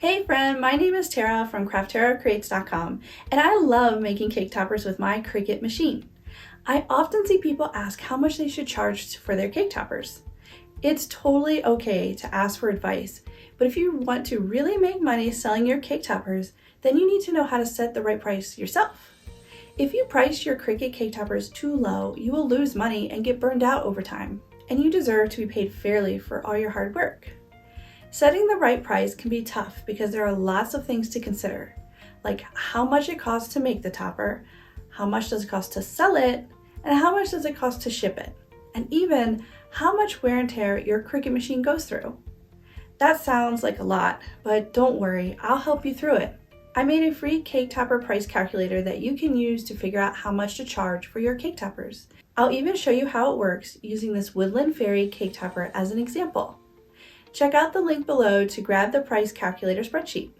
Hey friend, my name is Tara from CraftTaraCreates.com, and I love making cake toppers with my Cricut machine. I often see people ask how much they should charge for their cake toppers. It's totally okay to ask for advice, but if you want to really make money selling your cake toppers, then you need to know how to set the right price yourself. If you price your Cricut cake toppers too low, you will lose money and get burned out over time, and you deserve to be paid fairly for all your hard work. Setting the right price can be tough because there are lots of things to consider, like how much it costs to make the topper, how much does it cost to sell it, and how much does it cost to ship it, and even how much wear and tear your Cricut machine goes through. That sounds like a lot, but don't worry, I'll help you through it. I made a free cake topper price calculator that you can use to figure out how much to charge for your cake toppers. I'll even show you how it works using this Woodland Fairy Cake Topper as an example. Check out the link below to grab the price calculator spreadsheet.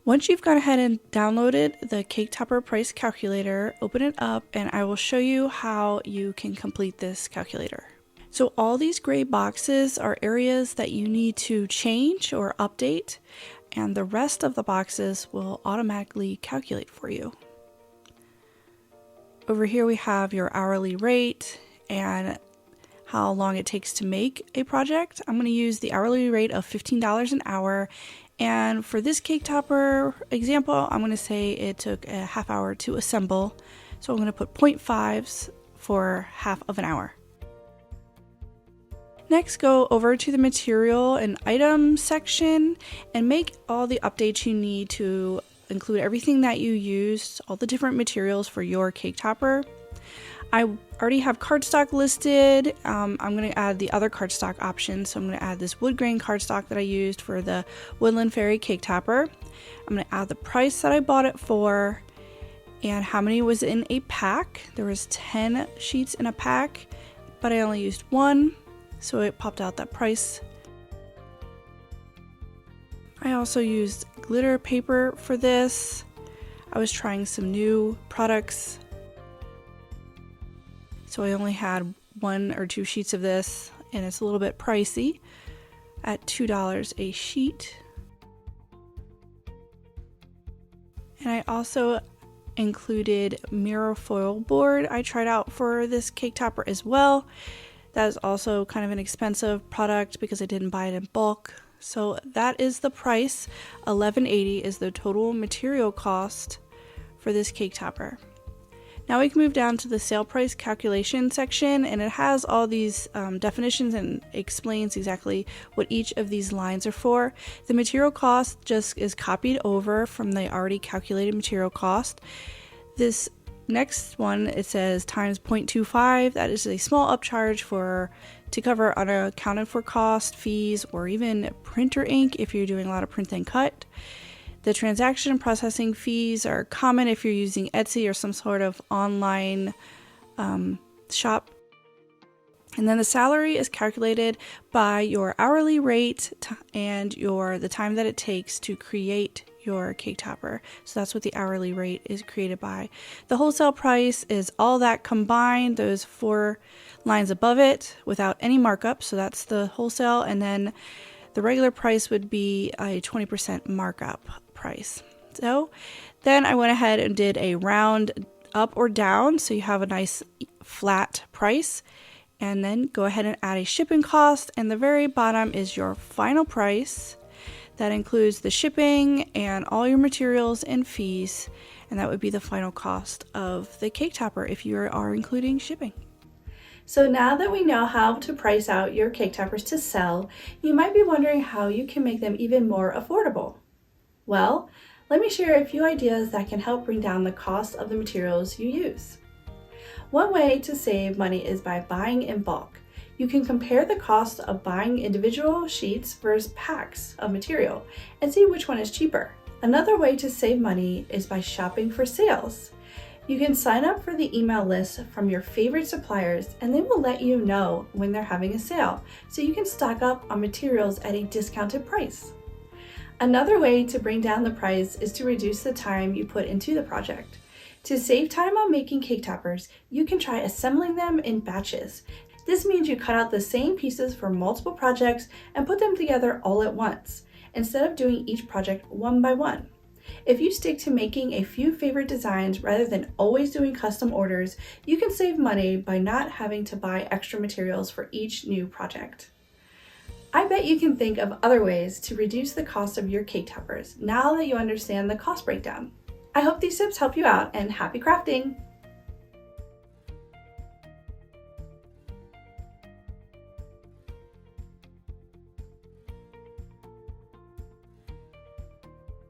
Once you've gone ahead and downloaded the cake topper price calculator, open it up and I will show you how you can complete this calculator. So all these gray boxes are areas that you need to change or update, and the rest of the boxes will automatically calculate for you. Over here we have your hourly rate and how long it takes to make a project. I'm going to use the hourly rate of $15 an hour, and for this cake topper example I'm going to say it took a half hour to assemble, so I'm going to put 0.5s for half of an hour. Next, go over to the material and item section and make all the updates you need to include everything that you used, all the different materials for your cake topper. I already have cardstock listed. I'm going to add the other cardstock options. So I'm going to add this wood grain cardstock that I used for the Woodland Fairy Cake Topper. I'm going to add the price that I bought it for and how many was in a pack. There was 10 sheets in a pack, but I only used one, so it popped out that price. I also used glitter paper for this. I was trying some new products, so I only had 1 or 2 sheets of this, and it's a little bit pricey at $2 a sheet. And I also included mirror foil board I tried out for this cake topper as well. That is also kind of an expensive product because I didn't buy it in bulk. So that is the price. $11.80 is the total material cost for this cake topper. Now we can move down to the sale price calculation section, and it has all these definitions and explains exactly what each of these lines are for. The material cost just is copied over from the already calculated material cost. This next one, it says times 0.25. That is a small upcharge to cover unaccounted for cost, fees, or even printer ink if you're doing a lot of print and cut. The transaction processing fees are common if you're using Etsy or some sort of online shop. And then the salary is calculated by your hourly rate and the time that it takes to create your cake topper. So that's what the hourly rate is created by. The wholesale price is all that combined, those 4 lines above it without any markup. So that's the wholesale, and then the regular price would be a 20% markup price. So then I went ahead and did a round up or down so you have a nice flat price, and then go ahead and add a shipping cost, and the very bottom is your final price. That includes the shipping and all your materials and fees, and that would be the final cost of the cake topper if you are including shipping. So now that we know how to price out your cake toppers to sell, you might be wondering how you can make them even more affordable. Well, let me share a few ideas that can help bring down the cost of the materials you use. One way to save money is by buying in bulk. You can compare the cost of buying individual sheets versus packs of material and see which one is cheaper. Another way to save money is by shopping for sales. You can sign up for the email list from your favorite suppliers, and they will let you know when they're having a sale, so you can stock up on materials at a discounted price. Another way to bring down the price is to reduce the time you put into the project. To save time on making cake toppers, you can try assembling them in batches. This means you cut out the same pieces for multiple projects and put them together all at once. instead of doing each project one by one. If you stick to making a few favorite designs rather than always doing custom orders, you can save money by not having to buy extra materials for each new project. I bet you can think of other ways to reduce the cost of your cake toppers now that you understand the cost breakdown. I hope these tips help you out, and happy crafting!